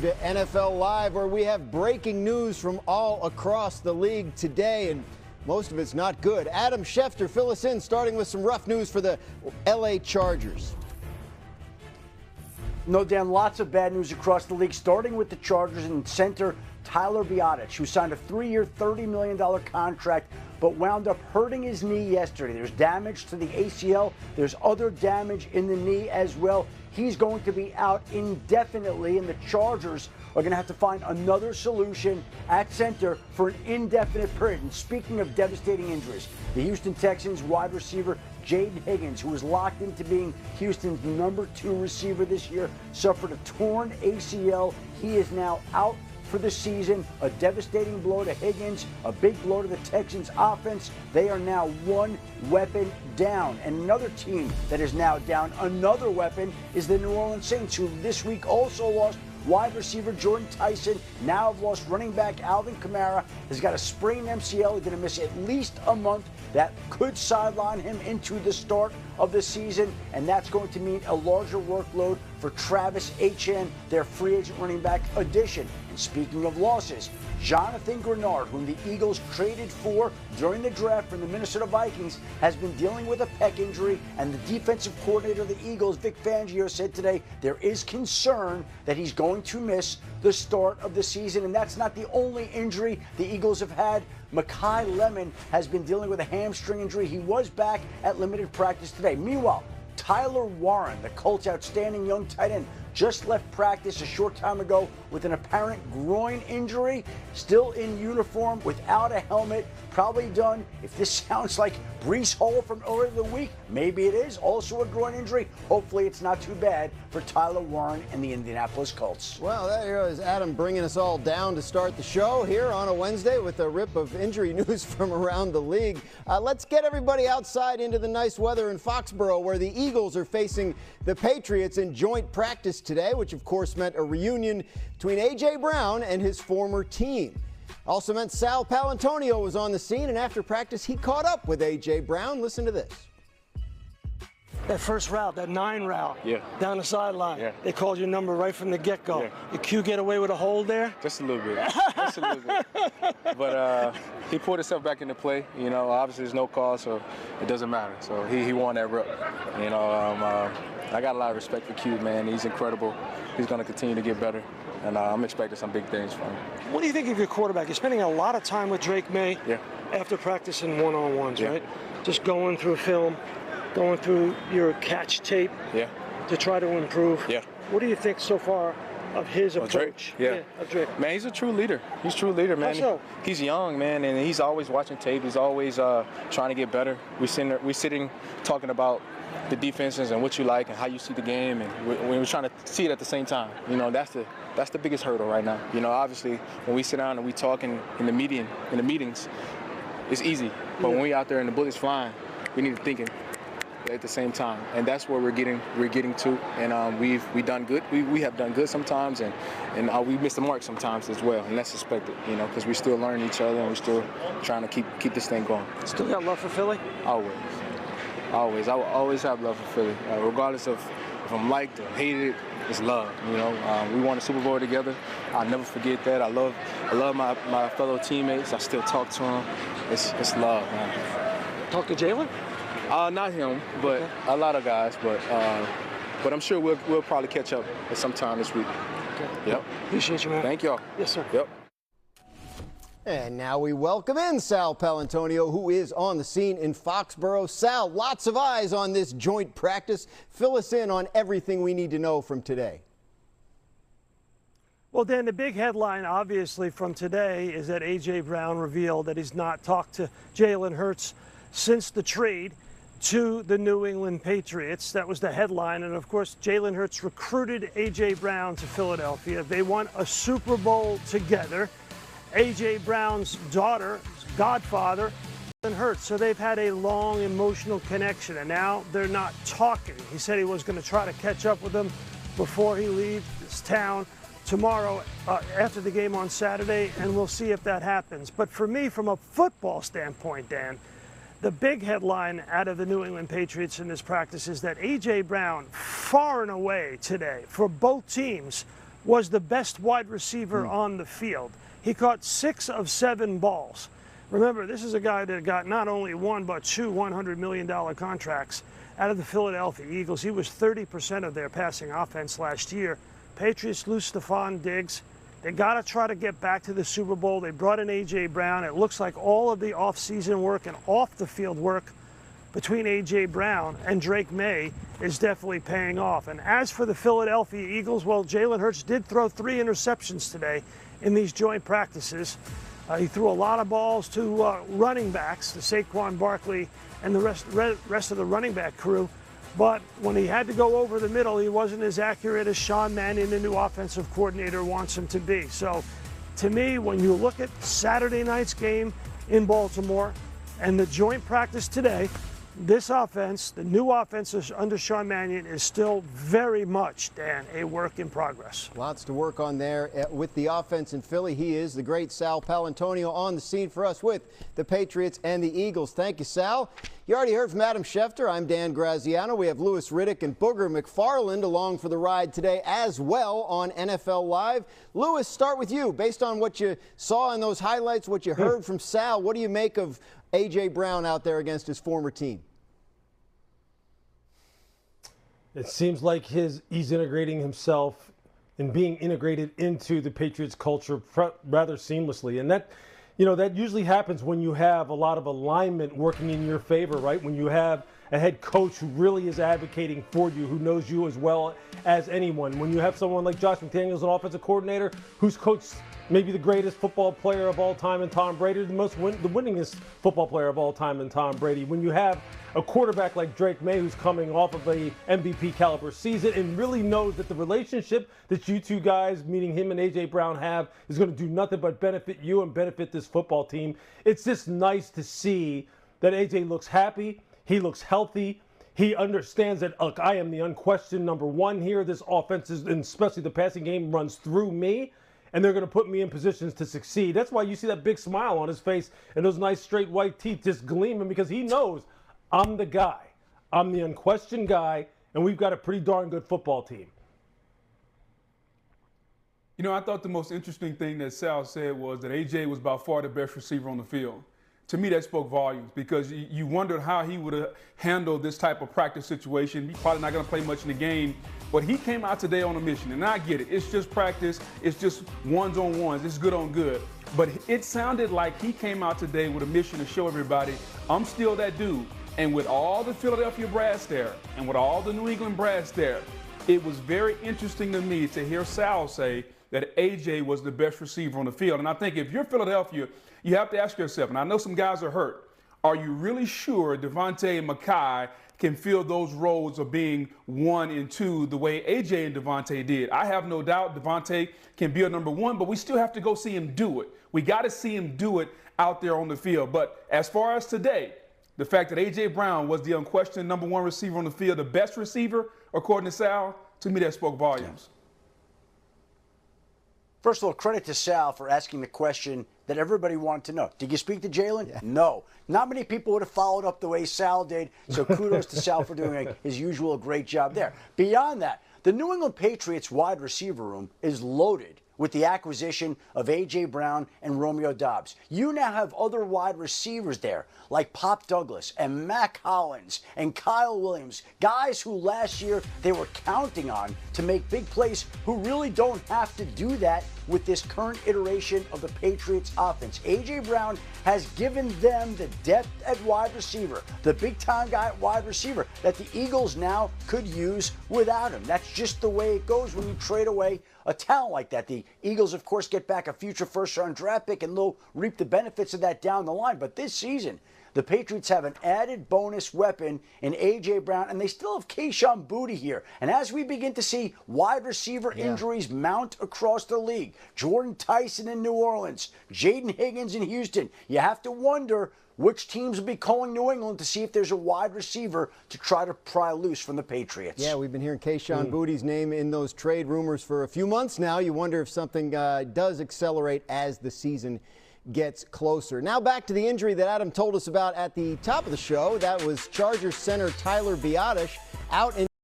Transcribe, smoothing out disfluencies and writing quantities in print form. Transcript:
Welcome to NFL Live, where we have breaking news from all across the league today, and most of it's not good. Adam Schefter, fill us in, starting with some rough news for the LA Chargers. No, Dan, lots of bad news across the league, starting with the Chargers and center Tyler Biadasz, who signed a 3-year, $30 million contract, but wound up hurting his knee yesterday. There's damage to the ACL. There's other damage in the knee as well. He's going to be out indefinitely, and the Chargers are going to have to find another solution at center for an indefinite period. And speaking of devastating injuries, the Houston Texans wide receiver Jayden Higgins, who was locked into being Houston's #2 receiver this year, suffered a torn ACL. He is now out for the season. A devastating blow to Higgins, a big blow to the Texans offense. They are now one weapon down. And another team that is now down, another weapon, is the New Orleans Saints, who this week also lost wide receiver Jordan Tyson. Now have lost running back Alvin Kamara. Has got a sprained MCL. He's going to miss at least a month. That could sideline him into the start of the season, and that's going to mean a larger workload for Travis Etienne, their free agent running back addition. And speaking of losses, Jonathan Greenard, whom the Eagles traded for during the draft from the Minnesota Vikings, has been dealing with a pec injury, and the defensive coordinator of the Eagles, Vic Fangio, said today there is concern that he's going to miss the start of the season. And that's not the only injury the Eagles have had. Mekhi Lemon has been dealing with a hamstring injury. He was back at limited practice today. Meanwhile, Tyler Warren, the Colts' outstanding young tight end, just left practice a short time ago with an apparent groin injury, still in uniform without a helmet, probably done. If this sounds like Breece Hall from earlier in the week, maybe it is also a groin injury. Hopefully it's not too bad for Tyler Warren and the Indianapolis Colts. Well, there is Adam bringing us all down to start the show here on a Wednesday with a rip of injury news from around the league. Let's get everybody outside into the nice weather in Foxborough, where the Eagles are facing the Patriots in joint practice today, which of course meant a reunion between A.J. Brown and his former team. Also meant Sal Paolantonio was on the scene, and after practice he caught up with A.J. Brown. Listen to this. That first route, that 9 route, down the sideline, they called your number right from the get-go. Did Q get away with a hold there? Just a little bit. Just a little bit. But he pulled himself back into play. You know, obviously there's no call, so it doesn't matter. So he won that rep. You know, I got a lot of respect for Q, man. He's incredible. He's going to continue to get better, and I'm expecting some big things from him. What do you think of your quarterback? You're spending a lot of time with Drake May after practicing one-on-ones, right? Just going through film, going through your catch tape to try to improve. What do you think so far of his approach? Of Drake. Man, he's a true leader. He's a true leader, man. How so? He's young, man, and he's always watching tape. He's always trying to get better. We're sitting talking about the defenses and what you like and how you see the game, and we're trying to see it at the same time. You know, that's the biggest hurdle right now. You know, obviously when we sit down and we talk in the meetings, it's easy. But when we out there and the bullets flying, we need to think at the same time, and that's where we're getting to. And we've done good. We have done good sometimes, and we miss the mark sometimes as well, and that's expected. You know, because we still learn each other and we're still trying to keep this thing going. Still got love for Philly? Always. I will always have love for Philly, regardless of if I'm liked or hated. It's love. You know, we won a Super Bowl together. I'll never forget that. I love my fellow teammates. I still talk to them. It's love, man. Talk to Jalen? Not him, but a lot of guys. But I'm sure we'll probably catch up at some time this week. Okay. Yep. Appreciate you, man. Thank y'all. Yes, sir. Yep. And now we welcome in Sal Paolantonio, who is on the scene in Foxborough. Sal, lots of eyes on this joint practice. Fill us in on everything we need to know from today. Well, Dan, the big headline, obviously, from today is that A.J. Brown revealed that he's not talked to Jalen Hurts since the trade to the New England Patriots. That was the headline. And, of course, Jalen Hurts recruited A.J. Brown to Philadelphia. They won a Super Bowl together. A.J. Brown's daughter, godfather, Jalen Hurts. So they've had a long emotional connection, and now they're not talking. He said he was going to try to catch up with them before he leaves this town tomorrow after the game on Saturday, and we'll see if that happens. But for me, from a football standpoint, Dan, the big headline out of the New England Patriots in this practice is that A.J. Brown, far and away today, for both teams, was the best wide receiver on the field. He caught 6 of 7 balls. Remember, this is a guy that got not only one but 2 $100 million contracts out of the Philadelphia Eagles. He was 30% of their passing offense last year. Patriots lose Stephon Diggs. They got to try to get back to the Super Bowl. They brought in A.J. Brown. It looks like all of the offseason work and off-the-field work between A.J. Brown and Drake May is definitely paying off. And as for the Philadelphia Eagles, well, Jalen Hurts did throw 3 interceptions today in these joint practices. He threw a lot of balls to running backs, to Saquon Barkley and the rest of the running back crew. But when he had to go over the middle, he wasn't as accurate as Sean Mannion, the new offensive coordinator, wants him to be. So, to me, when you look at Saturday night's game in Baltimore and the joint practice today, this offense, the new offense under Sean Mannion, is still very much, Dan, a work in progress. Lots to work on there with the offense in Philly. He is the great Sal Paolantonio on the scene for us with the Patriots and the Eagles. Thank you, Sal. You already heard from Adam Schefter. I'm Dan Graziano. We have Louis Riddick and Booger McFarland along for the ride today as well on NFL Live. Louis, start with you. Based on what you saw in those highlights, what you heard from Sal, what do you make of A.J. Brown out there against his former team? It seems like he's integrating himself and being integrated into the Patriots culture rather seamlessly. And that, that usually happens when you have a lot of alignment working in your favor, right? When you have a head coach who really is advocating for you, who knows you as well as anyone. When you have someone like Josh McDaniels, an offensive coordinator, who's coached maybe the greatest football player of all time in Tom Brady, the winningest football player of all time in Tom Brady. When you have a quarterback like Drake May, who's coming off of a MVP caliber season and really knows that the relationship that you two guys, meaning him and A.J. Brown, have is going to do nothing but benefit you and benefit this football team. It's just nice to see that A.J. looks happy. He looks healthy. He understands that, look, I am the unquestioned number one here. This offense, and especially the passing game, runs through me, and they're going to put me in positions to succeed. That's why you see that big smile on his face and those nice straight white teeth just gleaming, because he knows I'm the guy. I'm the unquestioned guy, and we've got a pretty darn good football team. I thought the most interesting thing that Sal said was that A.J. was by far the best receiver on the field. To me, that spoke volumes, because you wondered how he would have handled this type of practice situation. He's probably not going to play much in the game, but he came out today on a mission, and I get it. It's just practice. It's just ones-on-ones. It's good on good. But it sounded like he came out today with a mission to show everybody, I'm still that dude. And with all the Philadelphia brass there, and with all the New England brass there, it was very interesting to me to hear Sal say that A.J. was the best receiver on the field. And I think if you're Philadelphia, you have to ask yourself, and I know some guys are hurt, are you really sure Devontae and Mekhi can fill those roles of being 1 and 2 the way A.J. and Devontae did? I have no doubt Devontae can be a number 1, but we still have to go see him do it. We got to see him do it out there on the field. But as far as today, the fact that A.J. Brown was the unquestioned number 1 receiver on the field, the best receiver, according to Sal, to me that spoke volumes. First of all, credit to Sal for asking the question that everybody wanted to know. Did you speak to Jalen? Yeah. No. Not many people would have followed up the way Sal did, so kudos to Sal for doing his usual great job there. Beyond that, the New England Patriots wide receiver room is loaded with the acquisition of A.J. Brown and Romeo Doubs. You now have other wide receivers there, like Pop Douglas and Mac Hollins and Kyle Williams, guys who last year they were counting on to make big plays, who really don't have to do that with this current iteration of the Patriots offense. A.J. Brown has given them the depth at wide receiver, the big-time guy at wide receiver that the Eagles now could use without him. That's just the way it goes when you trade away a talent like that. The Eagles, of course, get back a future first-round draft pick, and they'll reap the benefits of that down the line. But this season, the Patriots have an added bonus weapon in A.J. Brown, and they still have Kayshon Boutte here. And as we begin to see wide receiver injuries mount across the league, Jordan Tyson in New Orleans, Jayden Higgins in Houston, you have to wonder which teams will be calling New England to see if there's a wide receiver to try to pry loose from the Patriots. Yeah, we've been hearing Kayshon Boutte's name in those trade rumors for a few months now. You wonder if something does accelerate as the season gets closer. Now back to the injury that Adam told us about at the top of the show. That was Chargers center Tyler Biadasz out in